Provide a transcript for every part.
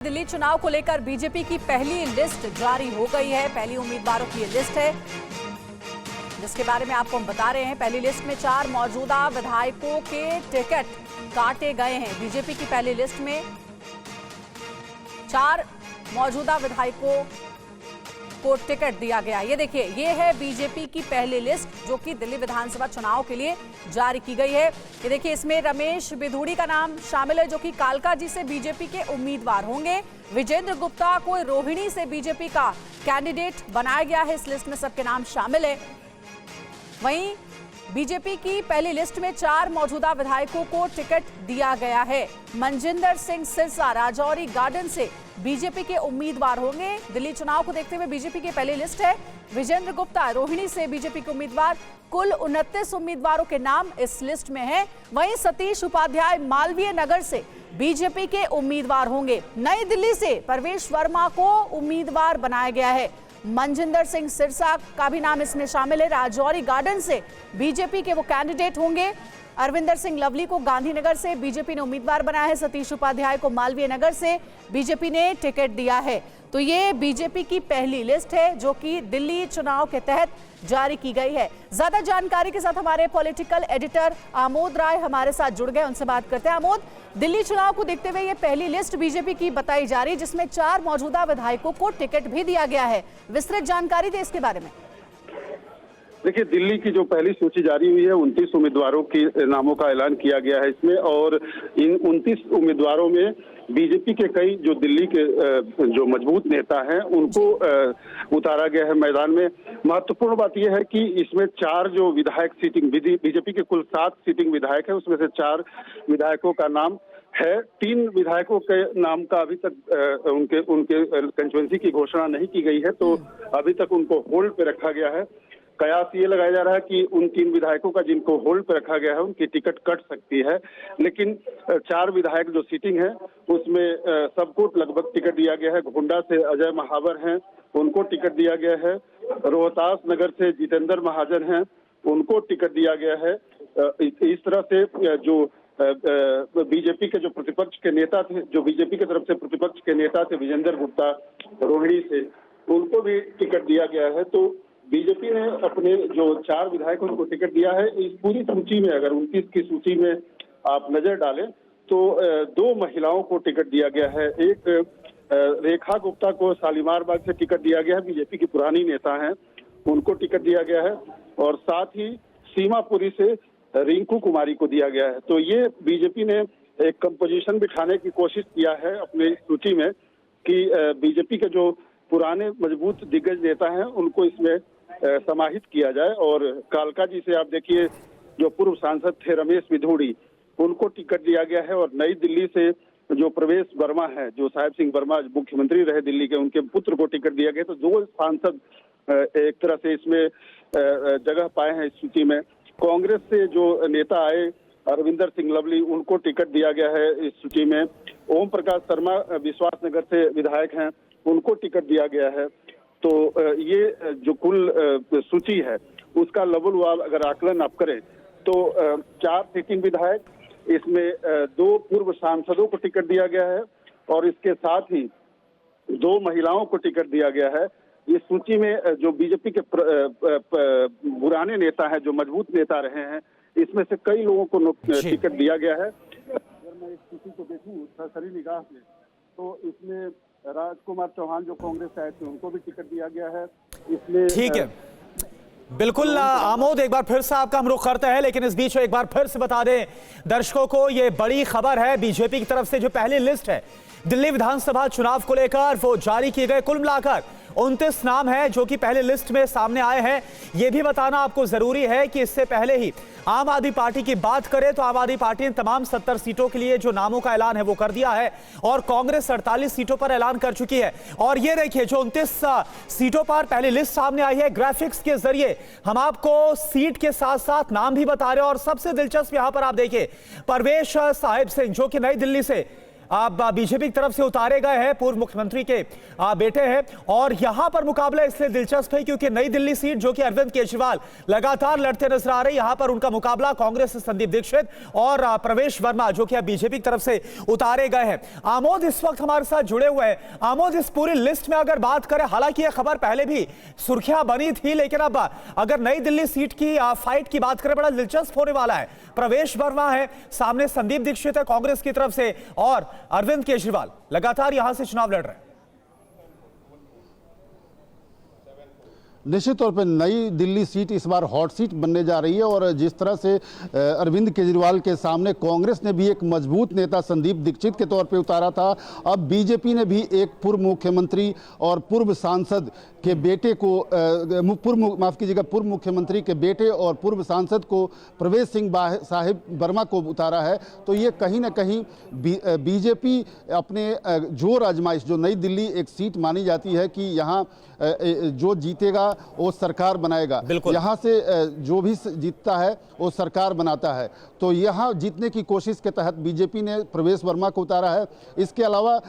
दिल्ली चुनाव को लेकर बीजेपी की पहली लिस्ट जारी हो गई है। पहली उम्मीदवारों की ये लिस्ट है जिसके बारे में आपको हम बता रहे हैं। पहली लिस्ट में 4 मौजूदा विधायकों के टिकट काटे गए हैं। बीजेपी की पहली लिस्ट में 4 मौजूदा विधायकों को टिकट दिया गया। ये देखिए, ये है बीजेपी की पहली लिस्ट जो कि दिल्ली विधानसभा चुनाव के लिए जारी की गई है। ये देखिए, इसमें रमेश बिधूड़ी का नाम शामिल है जो कि कालकाजी से बीजेपी के उम्मीदवार होंगे। विजेंद्र गुप्ता को रोहिणी से बीजेपी का कैंडिडेट बनाया गया है। इस लिस्ट में सबके नाम शामिल है। वहीं बीजेपी की पहली लिस्ट में 4 मौजूदा विधायकों को टिकट दिया गया है। मनजिंदर सिंह सिरसा राजौरी गार्डन से बीजेपी के उम्मीदवार होंगे। दिल्ली चुनाव को देखते हुए बीजेपी की पहली लिस्ट है। विजेंद्र गुप्ता रोहिणी से बीजेपी के उम्मीदवार। कुल 29 उम्मीदवारों के नाम इस लिस्ट में हैं। वहीं सतीश उपाध्याय मालवीय नगर से बीजेपी के उम्मीदवार होंगे। नई दिल्ली से परवेश वर्मा को उम्मीदवार बनाया गया है। मनजिंदर सिंह सिरसा का भी नाम इसमें शामिल है। राजौरी गार्डन से बीजेपी के वो कैंडिडेट होंगे। अरविंदर सिंह लवली को गांधीनगर से बीजेपी ने उम्मीदवार बनाया है। सतीश उपाध्याय को मालवीय नगर से बीजेपी ने टिकट दिया है। तो ये बीजेपी की पहली लिस्ट है जो कि दिल्ली चुनाव के तहत जारी की गई है। ज्यादा जानकारी के साथ हमारे पॉलिटिकल एडिटर आमोद राय हमारे साथ जुड़ गए, उनसे बात करते हैं। आमोद, दिल्ली चुनाव को देखते हुए ये पहली लिस्ट बीजेपी की बताई जा रही है जिसमें 4 मौजूदा विधायकों को टिकट भी दिया गया है। विस्तृत जानकारी दें इसके बारे में। देखिए, दिल्ली की जो पहली सूची जारी हुई है 29 उम्मीदवारों के नामों का ऐलान किया गया है इसमें, और इन 29 उम्मीदवारों में बीजेपी के कई जो दिल्ली के जो मजबूत नेता हैं उनको उतारा गया है मैदान में। महत्वपूर्ण बात यह है कि इसमें 4 जो विधायक सीटिंग बीजेपी के कुल 7 सीटिंग विधायक है उसमें से 4 विधायकों का नाम है। 3 विधायकों के नाम का अभी तक उनके कंस्टिट्यूएंसी की घोषणा नहीं की गई है, तो अभी तक उनको होल्ड पे रखा गया है। कयास ये लगाया जा रहा है कि उन 3 विधायकों का जिनको होल्ड पे रखा गया है उनकी टिकट कट सकती है, लेकिन 4 विधायक जो सीटिंग है उसमें सबको लगभग टिकट दिया गया है। गोंडा से अजय महावर हैं, उनको टिकट दिया गया है। रोहतास नगर से जितेंद्र महाजन हैं, उनको टिकट दिया गया है। इस तरह से जो बीजेपी के जो प्रतिपक्ष के नेता थे, जो बीजेपी की तरफ से प्रतिपक्ष के नेता थे विजेंद्र गुप्ता रोहिणी से, उनको भी टिकट दिया गया है। तो बीजेपी ने अपने जो 4 विधायकों को टिकट दिया है। इस पूरी सूची में अगर 29 की सूची में आप नजर डालें तो 2 महिलाओं को टिकट दिया गया है। एक रेखा गुप्ता को शालीमार बाग से टिकट दिया गया है, बीजेपी की पुरानी नेता हैं, उनको टिकट दिया गया है। और साथ ही सीमापुरी से रिंकू कुमारी को दिया गया है। तो ये बीजेपी ने एक कंपोजिशन बिठाने की कोशिश किया है अपने सूची में कि बीजेपी के जो पुराने मजबूत दिग्गज नेता हैं उनको इसमें समाहित किया जाए। और कालकाजी से आप देखिए जो पूर्व सांसद थे रमेश बिधूड़ी, उनको टिकट दिया गया है। और नई दिल्ली से जो प्रवेश वर्मा है, जो साहेब सिंह वर्मा मुख्यमंत्री रहे दिल्ली के, उनके पुत्र को टिकट दिया गया। तो 2 सांसद एक तरह से इसमें जगह पाए हैं इस सूची में। कांग्रेस से जो नेता आए अरविंदर सिंह लवली, उनको टिकट दिया गया है इस सूची में। ओम प्रकाश शर्मा विश्वास नगर से विधायक हैं, उनको टिकट दिया गया है। तो ये जो कुल सूची है उसका लेवल अगर आकलन आप करें तो 4 सीटिंग विधायक, इसमें 2 पूर्व सांसदों को टिकट दिया गया है और इसके साथ ही 2 महिलाओं को टिकट दिया गया है। इस सूची में जो बीजेपी के पुराने नेता हैं, जो मजबूत नेता रहे हैं, इसमें से कई लोगों को टिकट दिया गया है। अगर मैं इस सूची को देखूं सरसरी निगाह से तो इसमें राजकुमार चौहान जो कांग्रेस से आए थे उनको भी टिकट दिया गया है। इसमें ठीक है, बिल्कुल आमोद, एक बार फिर से आपका हम रुख करते हैं, लेकिन इस बीच एक बार फिर से बता दें दर्शकों को ये बड़ी खबर है। बीजेपी की तरफ से जो पहली लिस्ट है दिल्ली विधानसभा चुनाव को लेकर वो जारी किए गए। कुल मिलाकर 29 नाम है जो कि पहले लिस्ट में सामने आए हैं। यह भी बताना आपको जरूरी है कि इससे पहले ही आम आदमी पार्टी की बात करें तो आम आदमी पार्टी ने तमाम 70 सीटों के लिए जो नामों का ऐलान है वो कर दिया है और कांग्रेस 48 सीटों पर ऐलान कर चुकी है। और ये देखिए जो 29 सीटों पर पहली लिस्ट सामने आई है, ग्राफिक्स के जरिए हम आपको सीट के साथ साथ नाम भी बता रहे हैं। और सबसे दिलचस्प यहां पर आप देखिए परवेश साहिब सिंह जो कि नई दिल्ली से अब बीजेपी की तरफ से उतारे गए हैं, पूर्व मुख्यमंत्री के बेटे हैं। और यहां पर मुकाबला इसलिए दिलचस्प है क्योंकि नई दिल्ली सीट जो कि अरविंद केजरीवाल लगातार लड़ते नजर आ रहे, यहां पर उनका मुकाबला कांग्रेस से संदीप दीक्षित और प्रवेश वर्मा जो कि अब बीजेपी की तरफ से उतारे गए हैं। आमोद इस वक्त हमारे साथ जुड़े हुए हैं। आमोद, इस पूरी लिस्ट में अगर बात करें, हालांकि यह खबर पहले भी सुर्खियां बनी थी, लेकिन अब अगर नई दिल्ली सीट की फाइट की बात करें, बड़ा दिलचस्प होने वाला है। प्रवेश वर्मा है सामने, संदीप दीक्षित है कांग्रेस की तरफ से और अरविंद केजरीवाल लगातार यहां से चुनाव लड़ रहे हैं। निश्चित तौर पर नई दिल्ली सीट इस बार हॉट सीट बनने जा रही है और जिस तरह से अरविंद केजरीवाल के सामने कांग्रेस ने भी एक मजबूत नेता संदीप दीक्षित के तौर पे उतारा था, अब बीजेपी ने भी एक पूर्व मुख्यमंत्री और पूर्व सांसद के बेटे को पूर्व मुख्यमंत्री के बेटे और पूर्व सांसद को प्रवेश सिंह साहिब वर्मा को उतारा है। तो ये कहीं ना कहीं बीजेपी अपने जोर आजमाइश, जो नई दिल्ली एक सीट मानी जाती है कि यहाँ जो जीतेगा वो सरकार बनाएगा, यहाँ से जो भी जीतता है वो सरकार बनाता है, तो यहाँ जीतने की कोशिश के तहत बीजेपी ने प्रवेश वर्मा को उतारा है। इसके अलावा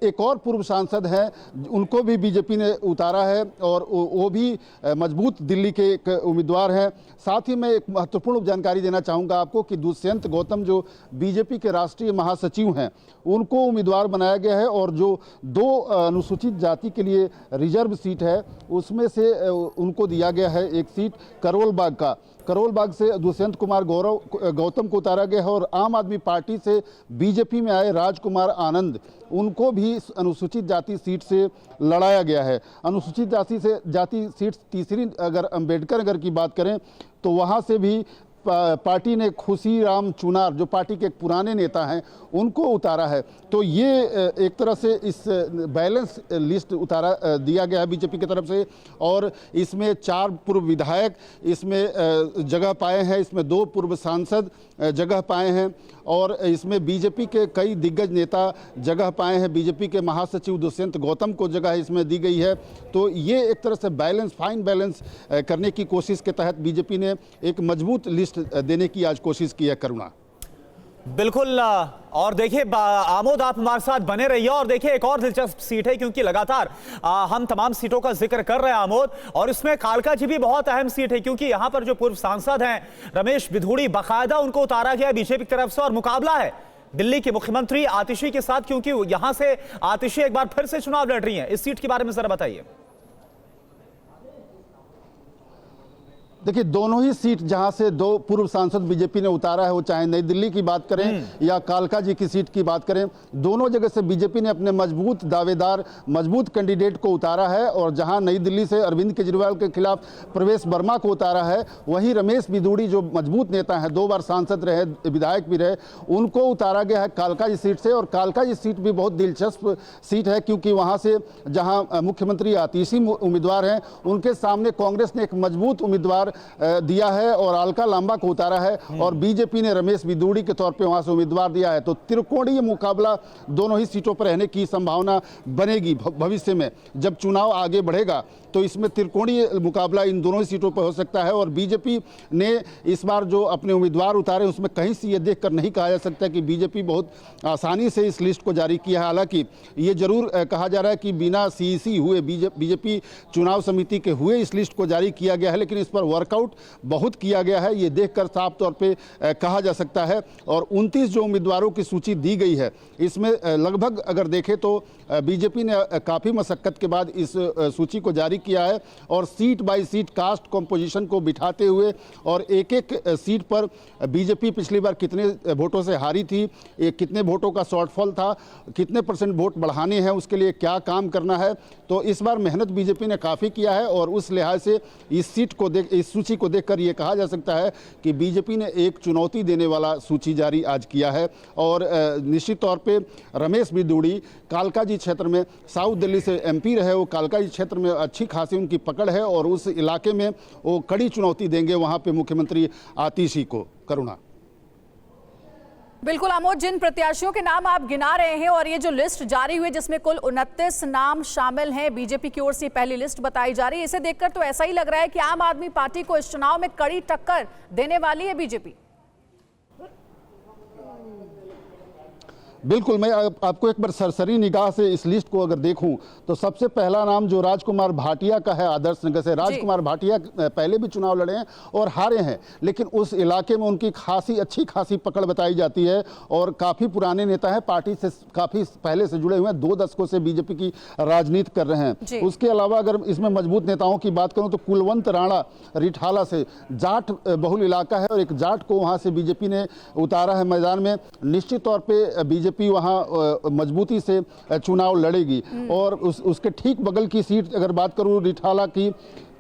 एक और पूर्व सांसद हैं, उनको भी बीजेपी ने उतारा है और वो भी मजबूत दिल्ली के एक उम्मीदवार हैं। साथ ही मैं एक महत्वपूर्ण जानकारी देना चाहूँगा आपको कि दुष्यंत गौतम जो बीजेपी के राष्ट्रीय महासचिव हैं, उनको उम्मीदवार बनाया गया है और जो 2 अनुसूचित जाति के लिए रिजर्व सीट है उसमें से उनको दिया गया है एक सीट करोल बाग से दुष्यंत कुमार गौतम को उतारा गया है और आम आदमी पार्टी से बीजेपी में आए राजकुमार आनंद, उनको भी अनुसूचित जाति सीट से लड़ाया गया है। अनुसूचित जाति सीट तीसरी अगर अम्बेडकर नगर की बात करें तो वहाँ से भी पार्टी ने खुशीराम चुनार जो पार्टी के एक पुराने नेता हैं उनको उतारा है। तो ये एक तरह से इस बैलेंस लिस्ट दिया गया है बीजेपी की तरफ से और इसमें 4 पूर्व विधायक इसमें जगह पाए हैं, इसमें 2 पूर्व सांसद जगह पाए हैं और इसमें बीजेपी के कई दिग्गज नेता जगह पाए हैं। बीजेपी के महासचिव दुष्यंत गौतम को जगह इसमें दी गई है। तो ये एक तरह से फाइन बैलेंस करने की कोशिश के तहत बीजेपी ने एक मजबूत लिस्ट देने की आज कोशिश की है। करुणा, बिल्कुल। और देखिए आमोद, आप हमारे साथ बने रहिए और देखिए एक और दिलचस्प सीट है क्योंकि लगातार हम तमाम सीटों का जिक्र कर रहे हैं आमोद, और इसमें कालका जी भी बहुत अहम सीट है क्योंकि यहां पर जो पूर्व सांसद हैं रमेश बिधूड़ी, बाकायदा उनको उतारा गया बीजेपी की तरफ से और मुकाबला है दिल्ली के मुख्यमंत्री आतिशी के साथ क्योंकि यहां से आतिशी एक बार फिर से चुनाव लड़ रही हैं। इस सीट के बारे में जरा बताइए। देखिए, दोनों ही सीट जहां से 2 पूर्व सांसद बीजेपी ने उतारा है, वो चाहे नई दिल्ली की बात करें या कालका जी की सीट की बात करें, दोनों जगह से बीजेपी ने अपने मजबूत दावेदार, मजबूत कैंडिडेट को उतारा है। और जहां नई दिल्ली से अरविंद केजरीवाल के खिलाफ प्रवेश वर्मा को उतारा है, वहीं रमेश बिधूड़ी जो मजबूत नेता हैं, 2 बार सांसद रहे, विधायक भी रहे, उनको उतारा गया है कालका जी सीट से। और कालका जी सीट भी बहुत दिलचस्प सीट है क्योंकि वहां से जहां मुख्यमंत्री आतिशी उम्मीदवार हैं, उनके सामने कांग्रेस ने एक मजबूत उम्मीदवार दिया है और अलका लांबा को उतारा है और बीजेपी ने रमेश बिधूड़ी के तौर पे वहां से उम्मीदवार दिया है। तो त्रिकोणीय मुकाबला दोनों ही सीटों पर रहने की संभावना बनेगी भविष्य में। जब चुनाव आगे बढ़ेगा तो इसमें त्रिकोणीय मुकाबला इन दोनों ही सीटों पर हो सकता है। और बीजेपी ने इस बार जो अपने उम्मीदवार उतारे उसमें कहीं से ये देखकर नहीं कहा जा सकता कि बीजेपी बहुत आसानी से इस लिस्ट को जारी किया है। हालांकि ये जरूर कहा जा रहा है कि बिना सीईसी हुए, बीजेपी चुनाव समिति के हुए इस लिस्ट को जारी किया गया है, लेकिन इस पर वर्कआउट बहुत किया गया है, ये देखकर साफ तौर पे कहा जा सकता है। और 29 जो उम्मीदवारों की सूची दी गई है, इसमें लगभग अगर देखें तो बीजेपी ने काफ़ी मशक्कत के बाद इस सूची को जारी किया है और seat by seat caste composition को बिठाते हुए और एक एक सीट पर बीजेपी पिछली बार कितने वोटों से हारी थी, कितने वोटों का शॉर्टफॉल था, कितने % वोट बढ़ाने हैं, उसके लिए क्या काम करना है। तो इस बार मेहनत बीजेपी ने काफ़ी किया है और उस लिहाज से इस सूची को देखकर ये कहा जा सकता है कि बीजेपी ने एक चुनौती देने वाला सूची जारी आज किया है। और निश्चित तौर पे रमेश बिधूड़ी कालका जी क्षेत्र में, साउथ दिल्ली से MP रहे, वो कालका जी क्षेत्र में अच्छी खासी उनकी पकड़ है और उस इलाके में वो कड़ी चुनौती देंगे वहां पे मुख्यमंत्री आतिशी को। करुणा, बिल्कुल आमोद, जिन प्रत्याशियों के नाम आप गिना रहे हैं और ये जो लिस्ट जारी हुई जिसमें कुल 29 नाम शामिल हैं, बीजेपी की ओर से पहली लिस्ट बताई जा रही है, इसे देखकर तो ऐसा ही लग रहा है कि आम आदमी पार्टी को इस चुनाव में कड़ी टक्कर देने वाली है बीजेपी। बिल्कुल, मैं आपको एक बार सरसरी निगाह से इस लिस्ट को अगर देखूं तो सबसे पहला नाम जो राजकुमार भाटिया का है आदर्श नगर से। राजकुमार भाटिया पहले भी चुनाव लड़े हैं और हारे हैं, लेकिन उस इलाके में उनकी अच्छी खासी पकड़ बताई जाती है और काफ़ी पुराने नेता हैं, पार्टी से काफ़ी पहले से जुड़े हुए हैं, 2 दशकों से बीजेपी की राजनीति कर रहे हैं। उसके अलावा अगर इसमें मजबूत नेताओं की बात करूँ तो कुलवंत राणा रिठाला से, जाट बहुल इलाका है और एक जाट को वहाँ से बीजेपी ने उतारा है मैदान में। निश्चित तौर पर बीजेपी वहां मजबूती से चुनाव लड़ेगी। और उसके ठीक बगल की सीट अगर बात करूं रिठाला की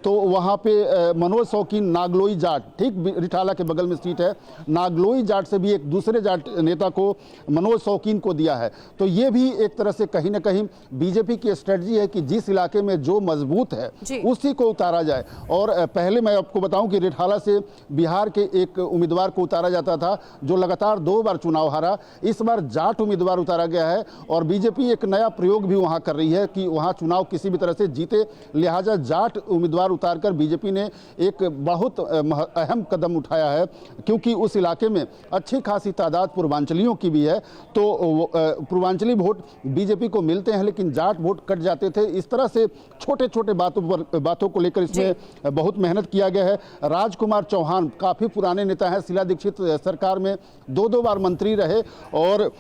तो वहां पे मनोज शौकीन नागलोई जाट, ठीक रिठाला के बगल में सीट है, नागलोई जाट से भी एक दूसरे जाट नेता को मनोज शौकीन को दिया है। तो ये भी एक तरह से कहीं ना कहीं बीजेपी की स्ट्रेटजी है कि जिस इलाके में जो मजबूत है उसी को उतारा जाए। और पहले मैं आपको बताऊं कि रिठाला से बिहार के एक उम्मीदवार को उतारा जाता था जो लगातार 2 बार चुनाव हारा, इस बार जाट उम्मीदवार उतारा गया है और बीजेपी एक नया प्रयोग भी वहां कर रही है कि वहां चुनाव किसी भी तरह से जीते, लिहाजा जाट उम्मीदवार उतारकर बीजेपी ने एक बहुत अहम कदम उठाया है, क्योंकि उस इलाके में अच्छी खासी तादाद पूर्वांचलियों की भी है। तो पूर्वांचली वोट बीजेपी को मिलते हैं लेकिन जाट वोट कट जाते थे। इस तरह से छोटे छोटे बातों को लेकर इसमें बहुत मेहनत किया गया है। राजकुमार चौहान काफ़ी पुराने नेता हैं, शीला दीक्षित सरकार में 2 बार मंत्री रहे और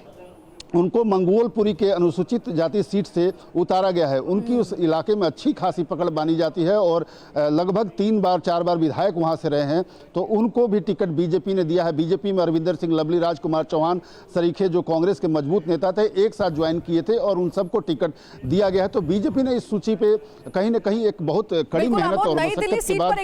उनको मंगोलपुरी के अनुसूचित जाति सीट से उतारा गया है। उनकी उस इलाके में अच्छी खासी पकड़ मानी जाती है और लगभग 3-4 बार विधायक वहां से रहे हैं, तो उनको भी टिकट बीजेपी ने दिया है। बीजेपी में अरविंदर सिंह लवली, राजकुमार चौहान सरीखे जो कांग्रेस के मजबूत नेता थे, एक साथ ज्वाइन किए थे और उन सबको टिकट दिया गया है। तो बीजेपी ने इस सूची पे कहीं ना कहीं एक बहुत कड़ी मेहनत और मशक्कत के बाद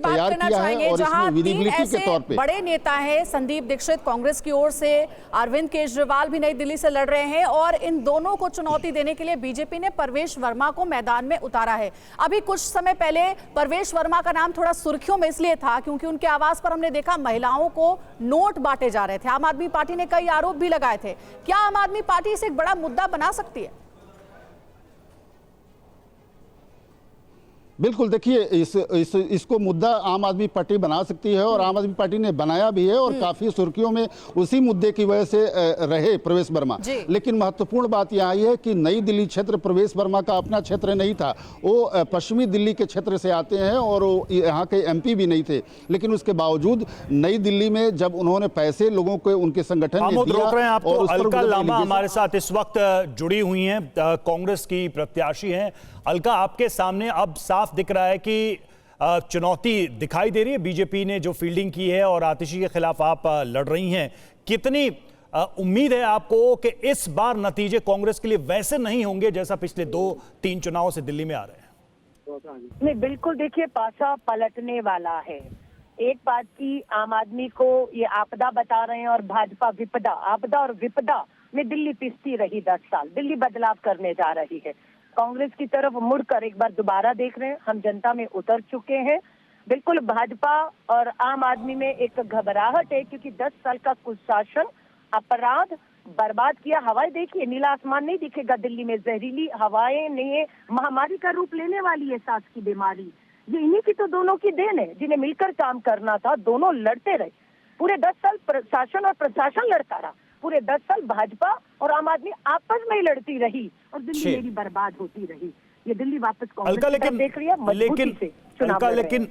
तैयार किया है और इसमें विजिबिलिटी के तौर पर बड़े नेता है संदीप दीक्षित कांग्रेस की ओर से, अरविंद केजरीवाल भी नई दिल्ली से लड़ रहे हैं और इन दोनों को चुनौती देने के लिए बीजेपी ने परवेश वर्मा को मैदान में उतारा है। अभी कुछ समय पहले परवेश वर्मा का नाम थोड़ा सुर्खियों में इसलिए था क्योंकि उनके आवास पर हमने देखा महिलाओं को नोट बांटे जा रहे थे। आम आदमी पार्टी ने कई आरोप भी लगाए थे। क्या आम आदमी पार्टी इसे एक बड़ा मुद्दा बना सकती है? बिल्कुल, देखिए इसको मुद्दा आम आदमी पार्टी बना सकती है और आम आदमी पार्टी ने बनाया भी है और काफी सुर्खियों में उसी मुद्दे की वजह से रहे प्रवेश वर्मा। लेकिन महत्वपूर्ण बात यहाँ है कि नई दिल्ली क्षेत्र प्रवेश वर्मा का अपना क्षेत्र नहीं था, वो पश्चिमी दिल्ली के क्षेत्र से आते हैं और वो यहाँ के एमपी भी नहीं थे। लेकिन उसके बावजूद नई दिल्ली में जब उन्होंने पैसे लोगों को उनके संगठन ने दिया और अलका लांबा हमारे साथ इस वक्त जुड़ी हुई हैं, कांग्रेस की प्रत्याशी हैं। अलका, आपके सामने अब साफ दिख रहा है कि चुनौती दिखाई दे रही है, बीजेपी ने जो फील्डिंग की है और आतिशी के खिलाफ आप लड़ रही हैं। कितनी उम्मीद है आपको कि इस बार नतीजे कांग्रेस के लिए वैसे नहीं होंगे जैसा पिछले 2-3 चुनावों से दिल्ली में आ रहे हैं? नहीं, बिल्कुल, देखिए पासा पलटने वाला है। एक बात की आम आदमी को ये आपदा बता रहे हैं और भाजपा विपदा, आपदा और विपदा में दिल्ली पिसती रही 10 साल। दिल्ली बदलाव करने जा रही है। कांग्रेस की तरफ मुड़कर एक बार दोबारा देख रहे हैं। हम जनता में उतर चुके हैं। बिल्कुल भाजपा और आम आदमी में एक घबराहट है क्योंकि 10 साल का कुशासन, अपराध, बर्बाद किया। हवाएं देखिए, नीला आसमान नहीं दिखेगा दिल्ली में, जहरीली हवाएं नहीं है, महामारी का रूप लेने वाली है सांस की बीमारी। ये इन्हीं की तो दोनों की देन है, जिन्हें मिलकर काम करना था। दोनों लड़ते रहे पूरे 10 साल, शासन और प्रशासन लड़ता रहा। पूरे 10 साल भाजपा और आम आदमी आपस में ही लड़ती रही और दिल्ली मेरी बर्बाद होती रही। ये दिल्ली वापस कांग्रेस देख रही है मजबूती से।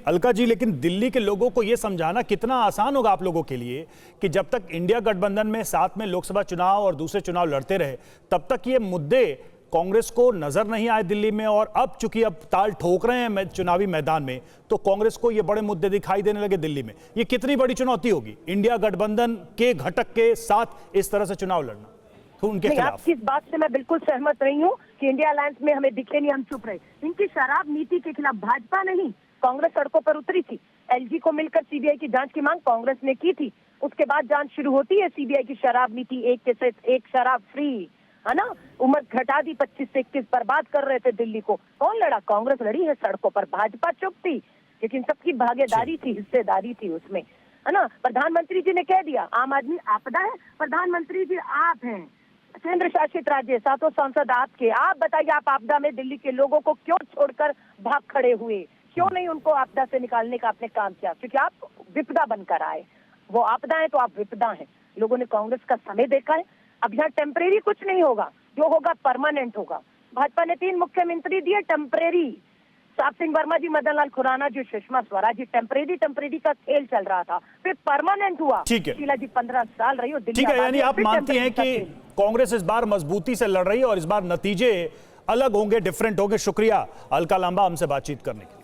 अलका जी, लेकिन दिल्ली के लोगों को यह समझाना कितना आसान होगा आप लोगों के लिए कि जब तक इंडिया गठबंधन में साथ में लोकसभा चुनाव और दूसरे चुनाव लड़ते रहे तब तक ये मुद्दे कांग्रेस को नजर नहीं आए दिल्ली में, और अब चूंकि अब ताल ठोक रहे हैं चुनावी मैदान में तो कांग्रेस को ये बड़े मुद्दे दिखाई देने लगे दिल्ली में। ये कितनी बड़ी चुनौती होगी इंडिया गठबंधन के घटक के साथ इस तरह से चुनाव लड़ना तो उनके खिलाफ? आपकी इस बात से मैं बिल्कुल सहमत रही हूँ कि इंडिया अलायंस में हमें दिखे नहीं, हम चुप रहे। इनकी शराब नीति के खिलाफ भाजपा नहीं, कांग्रेस सड़कों पर उतरी थी। एलजी को मिलकर सीबीआई की जांच की मांग कांग्रेस ने की थी। उसके बाद जांच शुरू होती है सीबीआई की शराब नीति, एक शराब फ्री, है ना, उम्र घटा दी 25 से 21, बर्बाद कर रहे थे दिल्ली को। कौन लड़ा? कांग्रेस लड़ी है सड़कों पर, भाजपा चुप थी, लेकिन सबकी भागीदारी थी, हिस्सेदारी थी उसमें, है ना। प्रधानमंत्री जी ने कह दिया आम आदमी आपदा है, प्रधानमंत्री जी आप हैं, केंद्र शासित राज्य, 7 सांसद आपके। आप बताइए, आप आपदा में दिल्ली के लोगों को क्यों छोड़कर भाग खड़े हुए? क्यों नहीं उनको आपदा से निकालने का आपने काम किया? क्योंकि आप विपदा बनकर आए। वो आपदा है तो आप विपदा हैं। लोगों ने कांग्रेस का समय देखा है, अब यहाँ टेम्परेरी कुछ नहीं होगा, जो होगा परमानेंट होगा। भाजपा ने 3 मुख्यमंत्री दिए टेम्परेरी, साप सिंह वर्मा जी, मदन लाल खुराना जी, सुषमा स्वराज जी। टेम्परेरी का खेल चल रहा था, फिर परमानेंट हुआ। ठीक है शीला जी 15 साल रही हो दिल्ली। ठीक है, यानी आप मानती हैं कि कांग्रेस इस बार मजबूती से लड़ रही है और इस बार नतीजे अलग होंगे, डिफरेंट होंगे। शुक्रिया अलका लांबा हमसे बातचीत करने के लिए।